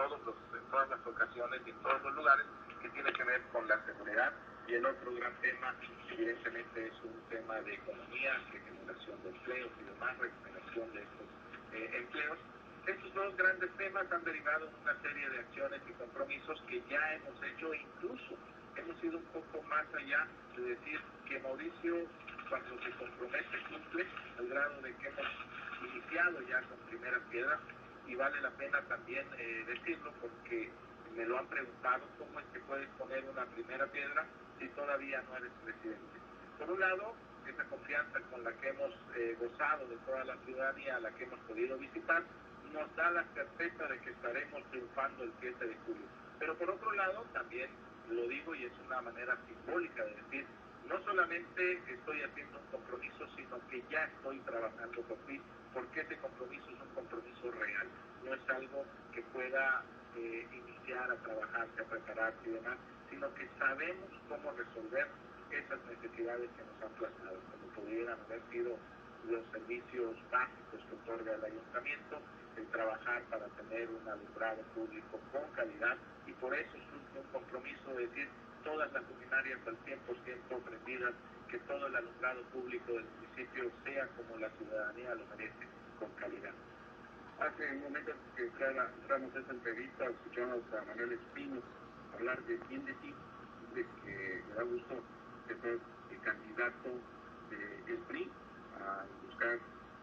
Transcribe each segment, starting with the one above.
en todas las ocasiones y en todos los lugares, que tiene que ver con la seguridad. Y el otro gran tema, evidentemente, es un tema de economía, de generación de empleos y demás, regeneración de estos empleos. Estos dos grandes temas han derivado en una serie de acciones y compromisos que ya hemos hecho, e incluso hemos ido un poco más allá de decir que Mauricio, cuando se compromete, cumple, al grado de que hemos iniciado ya con primeras piedras. Y vale la pena también decirlo, porque me lo han preguntado: ¿cómo es que puedes poner una primera piedra si todavía no eres presidente? Por un lado, esa confianza con la que hemos gozado de toda la ciudadanía a la que hemos podido visitar, nos da la certeza de que estaremos triunfando el 7 de julio. Pero por otro lado, también lo digo, y es una manera simbólica de decir, no solamente estoy haciendo un compromiso, sino que ya estoy trabajando por ti, porque ese compromiso es un compromiso real, no es algo que pueda iniciar a trabajarse, a prepararse y demás, sino que sabemos cómo resolver esas necesidades que nos han plasmado, como pudieran haber sido los servicios básicos que otorga el ayuntamiento, el trabajar para tener un alumbrado público con calidad, y por eso surge un compromiso de decir todas las luminarias al 100% prendidas, que todo el alumbrado público del municipio sea como la ciudadanía lo merece, con calidad. Hace un momento que entramos a esta entrevista, escuchamos a Manuel Espino hablar bien de ti, de que le da gusto que seas el candidato del PRI a buscar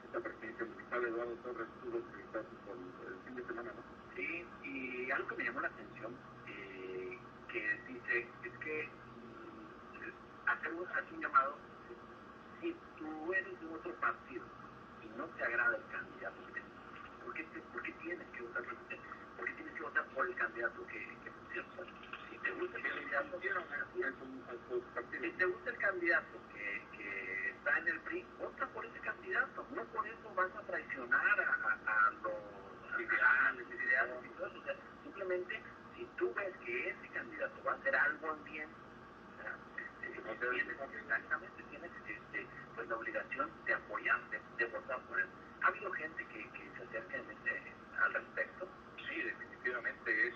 esta presidencia municipal. Eduardo Torres, tú lo entrevistaste por el fin de semana, ¿no? Sí, y algo que me llamó la atención, que dice, es que hace un llamado: si tú eres de otro partido y no te agrada el candidato, ¿por qué tienes que votar? ¿Por qué tienes que votar por el candidato que pusieron? Si te gusta el candidato, si te gusta el candidato que está en el PRI, vota por ese candidato. No por eso vas a traicionar a los ideales y todo eso. O sea, simplemente, si tú ves que ese candidato va a hacer algo en bien, tienes pues la obligación de apoyar, de votar por él. ¿Ha habido gente que se acerque al respecto? Sí, definitivamente es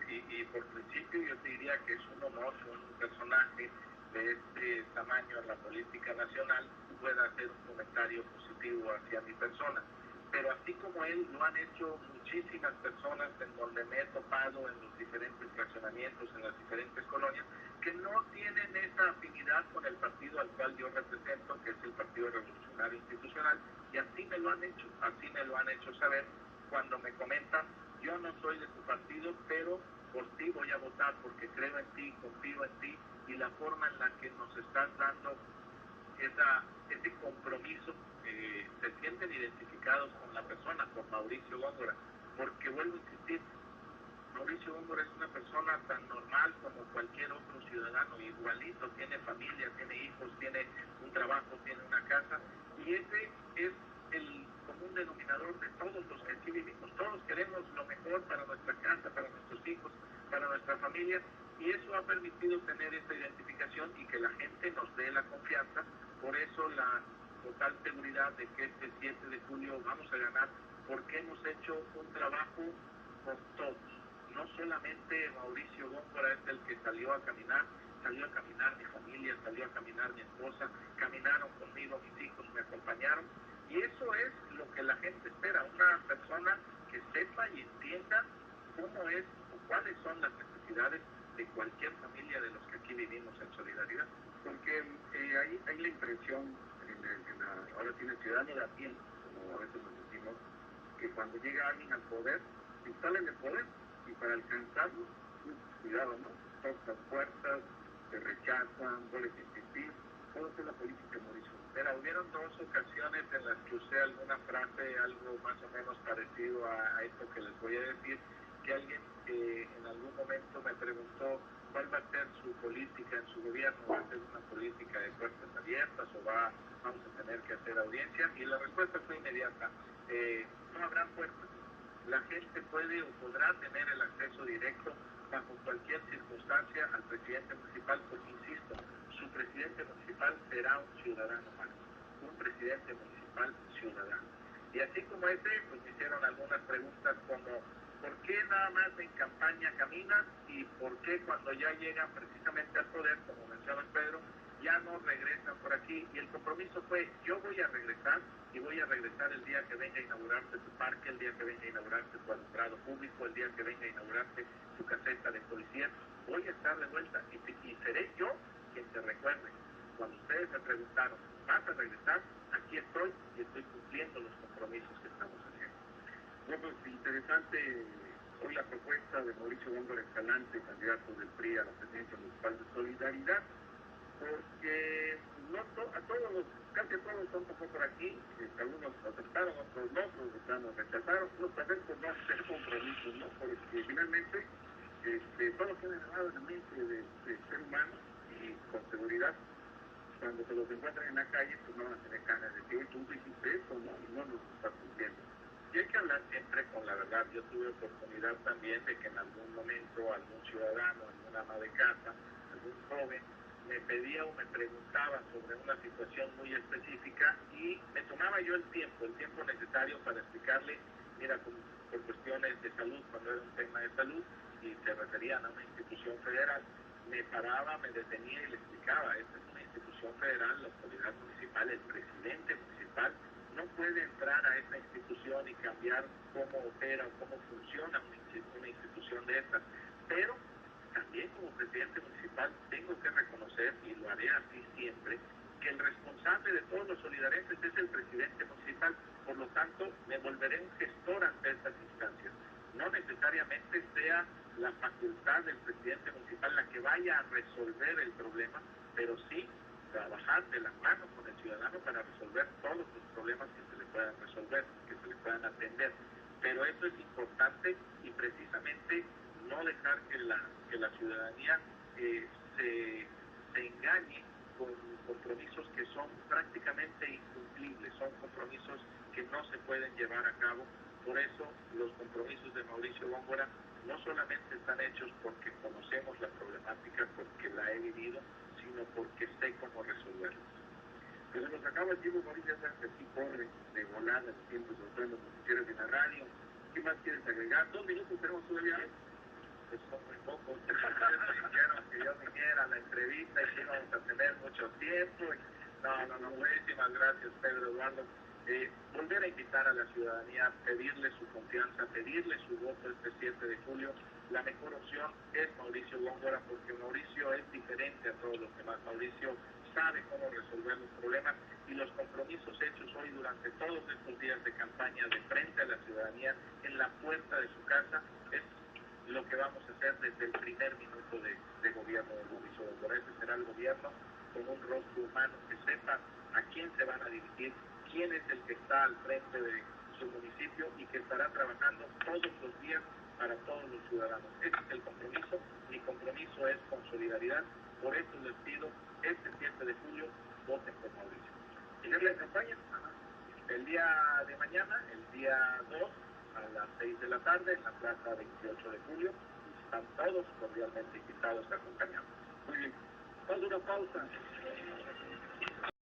y por principio yo te diría que es un honor que un personaje de este tamaño en la política nacional pueda hacer un comentario positivo hacia mi persona. Pero así como él, lo han hecho muchísimas personas en donde me he topado en los diferentes fraccionamientos, en las diferentes colonias, que no tienen esa afinidad con el partido al cual yo represento, que es el Partido Revolucionario Institucional, y así me lo han hecho saber cuando me comentan: yo no soy de tu partido, pero por ti voy a votar, porque creo en ti, confío en ti, y la forma en la que nos estás dando ese compromiso, se sienten identificados con la persona, con Mauricio Góngora, porque vuelvo a insistir, Mauricio Góngora es una persona tan normal como cualquier otro ciudadano, igualito, tiene familia, tiene hijos, tiene un trabajo, tiene una casa, y ese es el común denominador de todos los que aquí vivimos. Todos queremos lo mejor para nuestra casa, para nuestros hijos, para nuestra familia, y eso ha permitido tener esta identificación y que la gente nos dé la confianza. Por eso la total seguridad de que este 7 de julio vamos a ganar, porque hemos hecho un trabajo por todos. No solamente Mauricio Góngora es el que salió a caminar mi familia, salió a caminar mi esposa, caminaron conmigo mis hijos, me acompañaron, y eso es lo que la gente espera, una persona que sepa y entienda cómo es o cuáles son las necesidades de cualquier familia de los que aquí vivimos en solidaridad. Porque hay la impresión, ahora tiene el ciudadano de a pie, como a veces nos decimos, que cuando llega alguien al poder, se instala en el poder, y para alcanzarlo, cuidado, ¿no? Tocan puertas, se rechazan, vuelven a insistir. ¿Cómo es la política, Mauricio? Mira, hubieron dos ocasiones en las que usé alguna frase, algo más o menos parecido a esto que les voy a decir, que alguien en algún momento me preguntó cuál va a ser su política en su gobierno. ¿Va a ser una política de puertas abiertas o vamos a tener que hacer audiencia? Y la respuesta fue inmediata: no habrán puertas. La gente puede o podrá tener el acceso directo bajo cualquier circunstancia al presidente municipal, porque insisto, su presidente municipal será un ciudadano más, un presidente municipal ciudadano. Y así como ese, pues me hicieron algunas preguntas como ¿Por qué nada más en campaña caminan y por qué cuando ya llegan precisamente al poder, como menciona Pedro, ya no regresan por aquí? Y el compromiso fue, yo voy a regresar y voy a regresar el día que venga a inaugurarse tu parque, el día que venga a inaugurarse tu alumbrado público, el día que venga a inaugurarse tu caseta de policía. Voy a estar de vuelta y seré yo quien te recuerde. Cuando ustedes me preguntaron, ¿vas a regresar? Aquí estoy y estoy cumpliendo los compromisos que estamos haciendo. Bueno, pues interesante hoy la propuesta de Mauricio Góngora Escalante, candidato del PRI a la presidencia municipal de Solidaridad, porque casi a todos son pasó por aquí, algunos aceptaron, otros no, otros de plano rechazaron, no saber por no hacer compromisos, ¿no? Porque finalmente todo queda grabado en la mente del ser humano y con seguridad cuando se los encuentran en la calle, pues no van a tener ganas de decir, tú dijiste esto, ¿no? Y no nos estás cumpliendo. Y hay que hablar siempre con la verdad. Yo tuve oportunidad también de que en algún momento algún ciudadano, alguna ama de casa, algún joven, me pedía o me preguntaba sobre una situación muy específica y me tomaba yo el tiempo necesario para explicarle, mira, por cuestiones de salud, cuando era un tema de salud y se referían a una institución federal, me paraba, me detenía y le explicaba, esta es una institución federal, la autoridad municipal, el presidente municipal, no puede entrar a esta institución y cambiar cómo opera o cómo funciona una institución de estas. Pero también como presidente municipal tengo que reconocer, y lo haré así siempre, que el responsable de todos los solidarenses es el presidente municipal. Por lo tanto, me volveré un gestor ante estas instancias. No necesariamente sea la facultad del presidente municipal la que vaya a resolver el problema, pero sí trabajar de la mano con el ciudadano para resolver todos los problemas que se le puedan resolver, que se le puedan atender. Pero eso es importante y precisamente no dejar que la ciudadanía se engañe con compromisos que son prácticamente incumplibles, son compromisos que no se pueden llevar a cabo. Por eso los compromisos de Mauricio Góngora no solamente están hechos porque conocemos la problemática, porque la he vivido, sino porque sé cómo resolverlos. Pues se nos acaba el tiempo, Mauricio, ya sabes que aquí corre de volada el tiempo, sobre todo en los noticieros de la radio. ¿Qué más quieres agregar? 2 minutos tenemos todavía. Pues son muy pocos. Me dijeron que yo viniera a la entrevista y que íbamos a tener mucho tiempo. No, muchísimas gracias, Pedro Eduardo. Volver a invitar a la ciudadanía, pedirle su confianza, pedirle su voto este 7 de julio. La mejor opción es Mauricio Góngora, porque Mauricio es diferente a todos los demás. Mauricio sabe cómo resolver los problemas y los compromisos hechos hoy durante todos estos días de campaña de frente a la ciudadanía en la puerta de su casa es lo que vamos a hacer desde el primer minuto de gobierno de Mauricio Góngora. Ese será el gobierno con un rostro humano que sepa a quién se van a dirigir, quién es el que está al frente de su municipio y que estará trabajando todos los días para todos los ciudadanos. Ese es el compromiso. Mi compromiso es con solidaridad. Por eso les pido, este 7 de julio, voten por Mauricio. ¿Y la campaña? El día de mañana, el día 2, a las 6 de la tarde, en la plaza 28 de julio, están todos cordialmente invitados a acompañarnos. Muy bien. Vamos a una pausa.